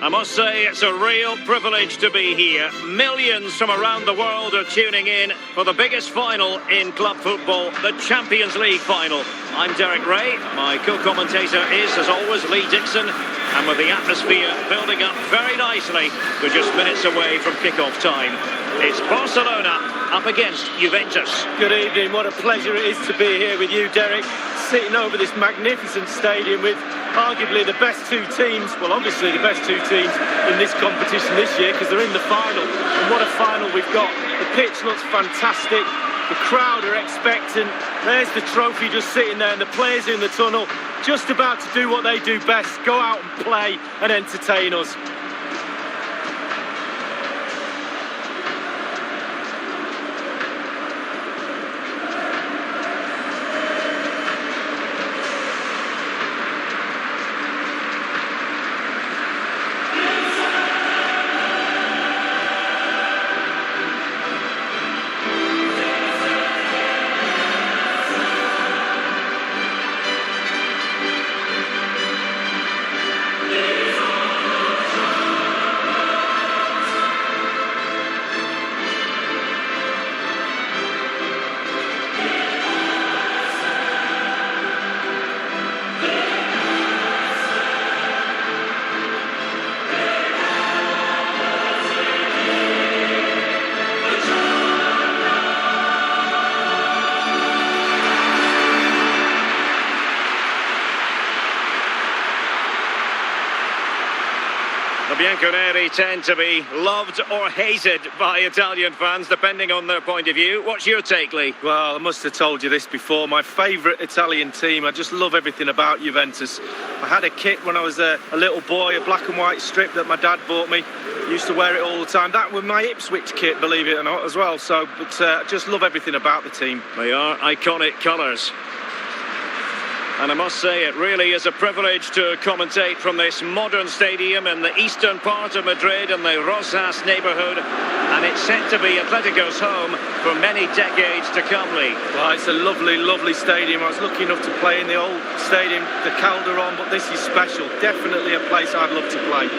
I must say it's a real privilege to be here. Millions from around the world are tuning in for the biggest final in club football, the Champions League final. I'm Derek Ray. My co-commentator is, as always, Lee Dixon. And with the atmosphere building up very nicely, we're just minutes away from kick-off time. It's Barcelona up against Juventus. Good evening. What a pleasure it is to be here with you, Derek. Sitting over this magnificent stadium with arguably the best two teams, well, obviously the best two teams in this competition this year because they're in the final. And what a final we've got. The pitch looks fantastic. The crowd are expectant. There's the trophy just sitting there and the players in the tunnel just about to do what they do best, go out and play and entertain us. The Bianconeri tend to be loved or hated by Italian fans, depending on their point of view. What's your take, Lee? Well, I must have told you this before. My favourite Italian team. I just love everything about Juventus. I had a kit when I was a little boy, a black and white strip that my dad bought me. Used to wear it all the time. That was my Ipswich kit, believe it or not, as well. So, but I just love everything about the team. They are iconic colours. And I must say, it really is a privilege to commentate from this modern stadium in the eastern part of Madrid in the Rosas neighbourhood. And it's set to be Atletico's home for many decades to come, Lee. Well, it's a lovely, lovely stadium. I was lucky enough to play in the old stadium, the Calderon, but this is special. Definitely a place I'd love to play.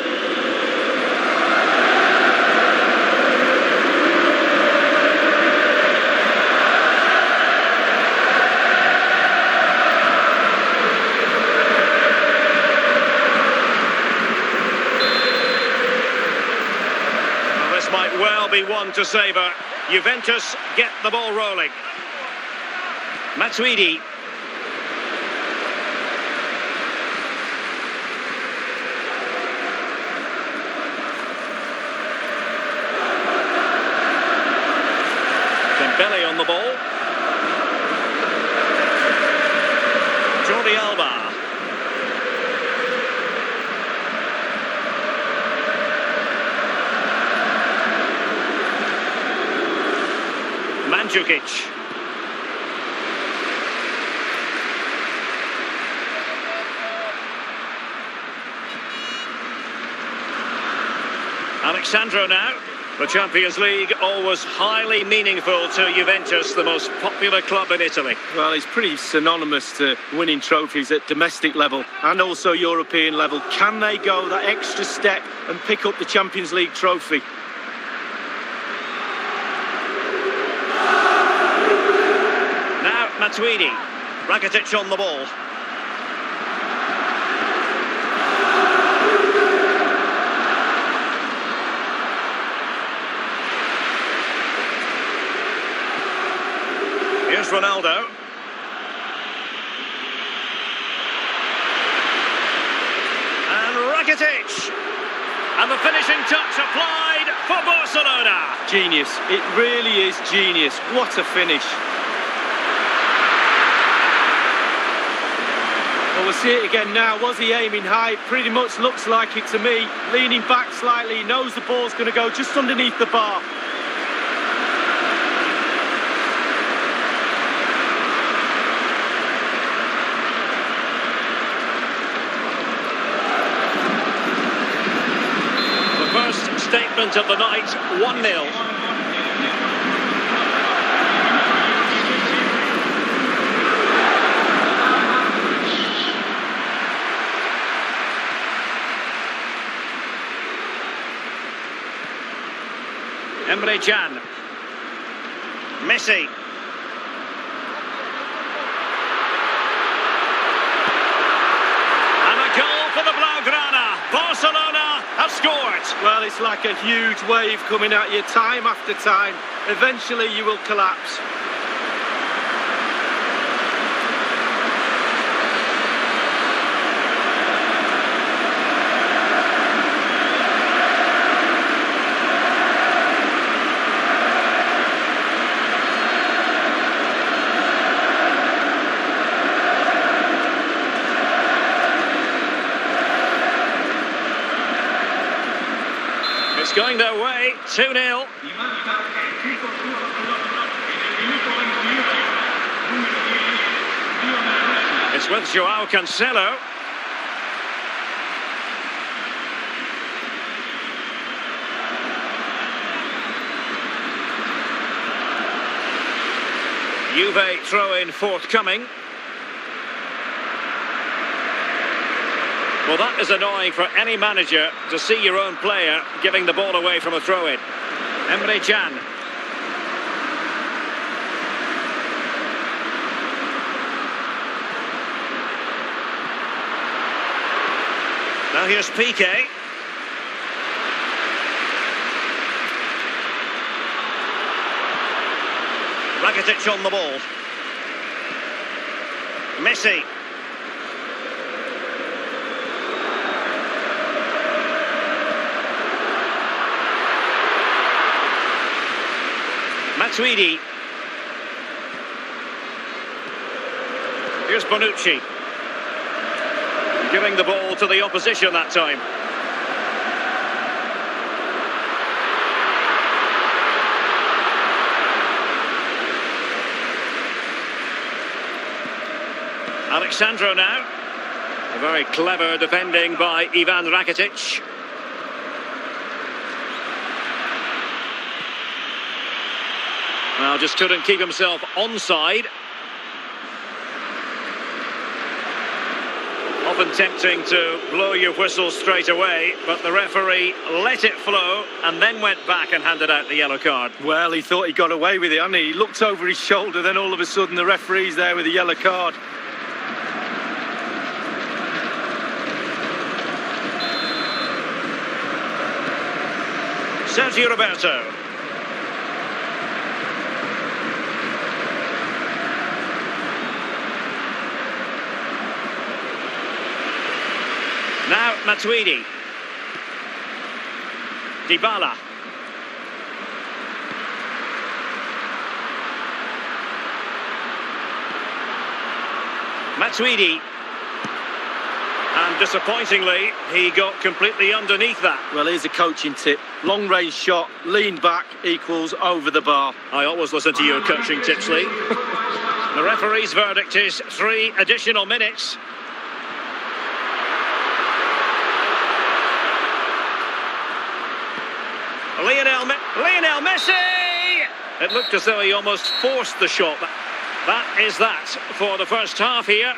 Might well be one to savour. Juventus get the ball rolling. Matuidi. Dembele on the ball. Jordi Alba. Mandzukic. Alexandro now. The Champions League, always highly meaningful to Juventus, the most popular club in Italy. Well, it's pretty synonymous to winning trophies at domestic level and also European level. Can they go that extra step and pick up the Champions League trophy? Matuidi, Rakitic on the ball. Here's Ronaldo. And Rakitic. And the finishing touch applied for Barcelona. Genius. It really is genius. What a finish. Well, we'll see it again now. Was he aiming high? Pretty much looks like it to me. Leaning back slightly, he knows the ball's going to go just underneath the bar. The first statement of the night, 1-0. Emre Can. Messi. And a goal for the Blaugrana. Barcelona have scored. Well, it's like a huge wave coming at you time after time. Eventually you will collapse. It's going their way, 2-0. It's with Joao Cancelo. Juve throw-in forthcoming. Well, that is annoying for any manager to see your own player giving the ball away from a throw-in. Emre Can. Now here's Piqué. Rakitic on the ball. Messi. Matuidi. Here's Bonucci. Giving the ball to the opposition that time. Alexandro now. A very clever defending by Ivan Rakitic. Well, just couldn't keep himself onside. Often tempting to blow your whistle straight away, but the referee let it flow and then went back and handed out the yellow card. Well, he thought he got away with it, hadn't he? He looked over his shoulder, then all of a sudden the referee's there with a yellow card. Sergio Roberto. Now Matuidi. Dybala. Matuidi. And disappointingly, he got completely underneath that. Well, here's a coaching tip. Long range shot, lean back equals over the bar. I always listen to your coaching tips, Lee. The referee's verdict is 3 additional minutes. Lionel Messi! It looked as though he almost forced the shot. That is that for the first half here.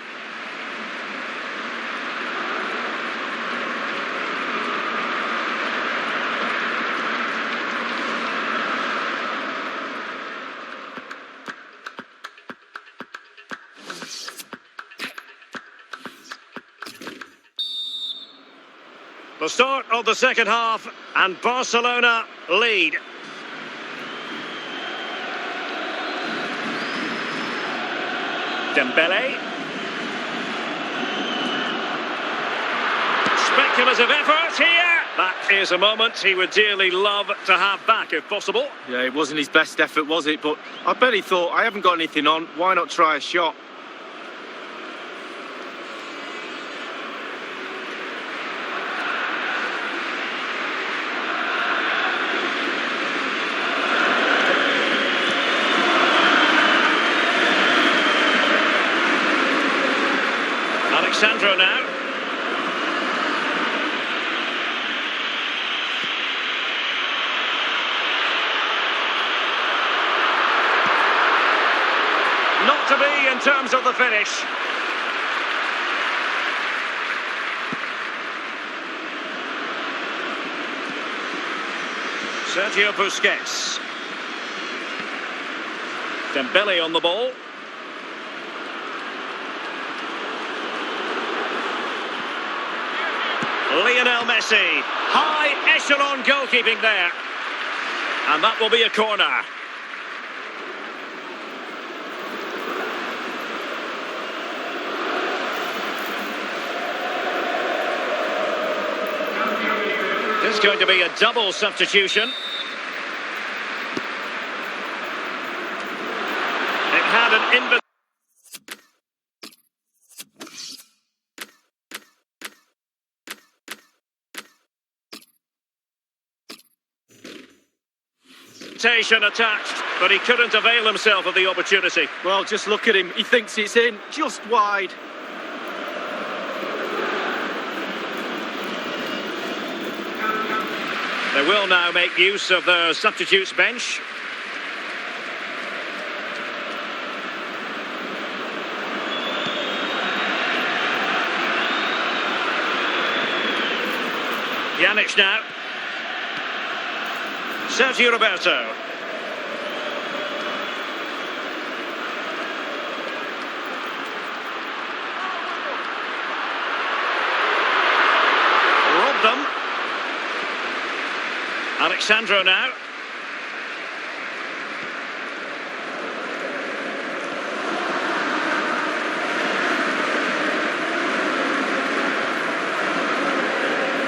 The start of the second half, and Barcelona lead. Dembele. Speculative effort here. That is a moment he would dearly love to have back if possible. Yeah, it wasn't his best effort, was it? But I bet he thought, I haven't got anything on, why not try a shot? Alexandro now. Not to be in terms of the finish. Sergio Busquets. Dembele on the ball. Lionel Messi. High echelon goalkeeping there. And that will be a corner. It's going to be a double substitution. It had an invitation attached, but he couldn't avail himself of the opportunity. Well, just look at him. He thinks it's in, just wide. They will now make use of the substitutes bench. Pjanic now. Sergio Roberto. Robbed them. Alexandro now.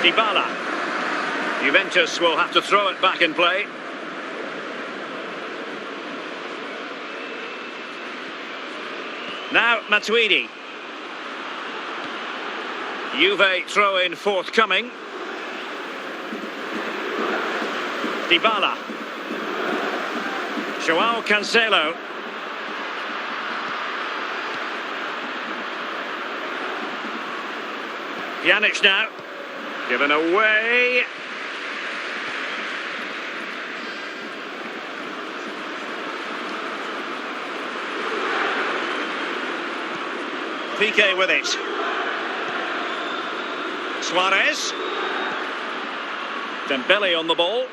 Dybala. Juventus will have to throw it back in play. Now Matuidi. Juve throw-in forthcoming. Dybala. Joao Cancelo. Pjanic now. Given away. Piqué with it. Suarez. Dembele on the ball.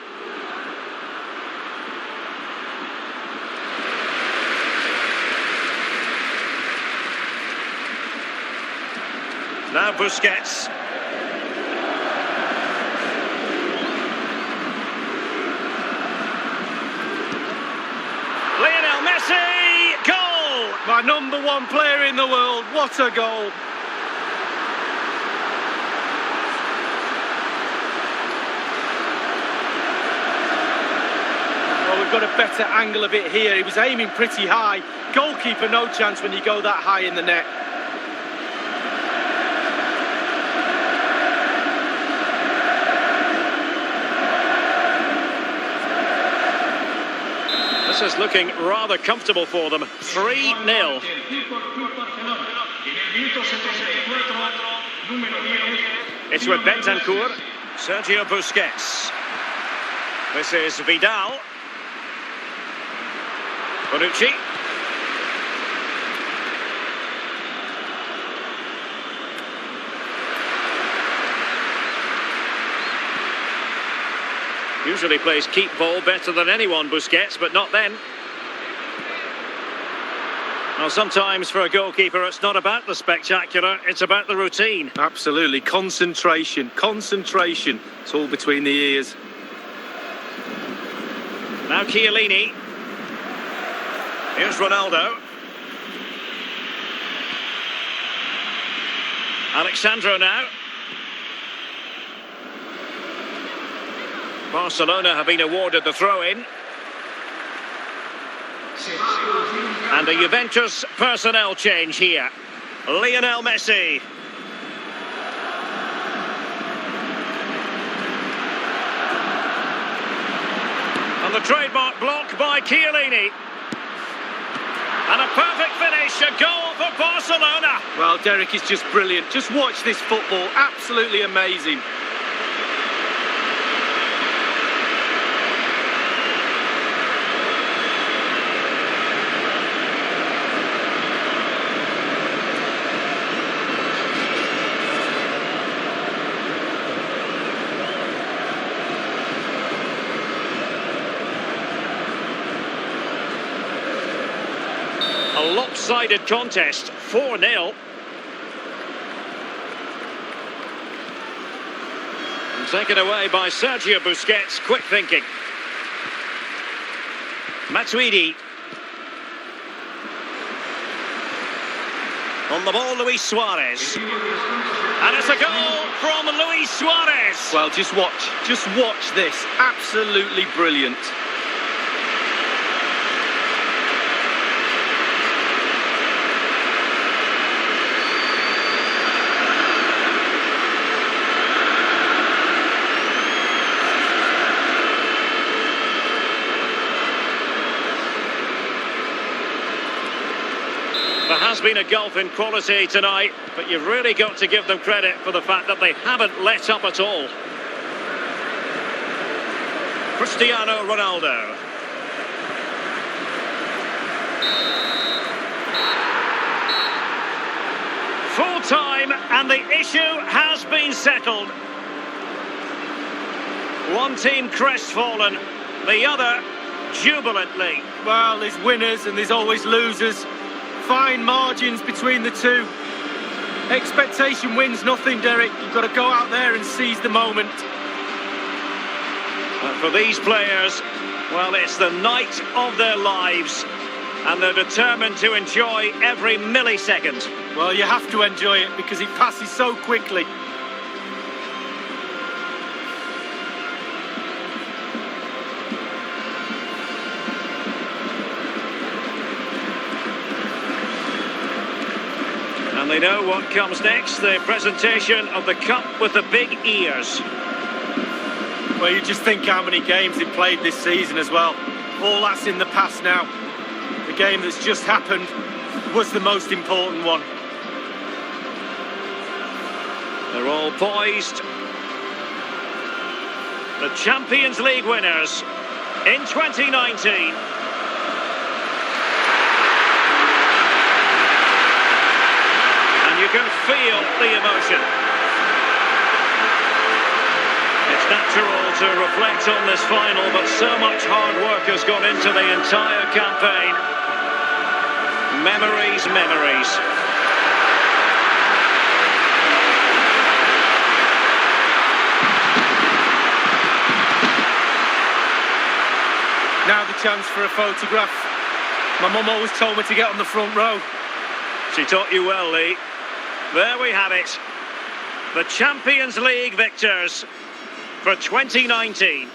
Now Busquets. Lionel Messi! Goal! My number one player in the world. What a goal! Well, we've got a better angle of it here. He was aiming pretty high. Goalkeeper, no chance when you go that high in the net. This is looking rather comfortable for them. 3-0. It's with Bentancur. Sergio Busquets. This is Vidal. Bonucci. Usually plays keep ball better than anyone, Busquets, but not then. Well, sometimes for a goalkeeper it's not about the spectacular, it's about the routine. Absolutely, concentration, concentration. It's all between the ears. Now Chiellini. Here's Ronaldo. Alexandro now. Barcelona have been awarded the throw-in. And a Juventus personnel change here. Lionel Messi. And the trademark block by Chiellini. And a perfect finish, a goal for Barcelona. Well, Derek is just brilliant. Just watch this football, absolutely amazing. A lopsided contest, 4-0. Taken away by Sergio Busquets, quick thinking. Matuidi. On the ball, Luis Suarez. And it's a goal from Luis Suarez. Well, just watch this. Absolutely brilliant. There has been a gulf in quality tonight, but you've really got to give them credit for the fact that they haven't let up at all. Cristiano Ronaldo. Full time, and the issue has been settled. One team crestfallen, the other jubilantly. Well, there's winners and there's always losers. Fine margins between the two. Expectation wins nothing, Derek. You've got to go out there and seize the moment. And for these players, well, it's the night of their lives, and they're determined to enjoy every millisecond. Well, you have to enjoy it because it passes so quickly. And they know what comes next, the presentation of the cup with the big ears. Well, you just think how many games they've played this season as well. All that's in the past now. The game that's just happened was the most important one. They're all poised. The Champions League winners in 2019. You can feel the emotion. It's natural to reflect on this final, but so much hard work has gone into the entire campaign. Memories, memories. Now the chance for a photograph. My mum always told me to get on the front row. She taught you well, Lee. There we have it. The Champions League victors for 2019.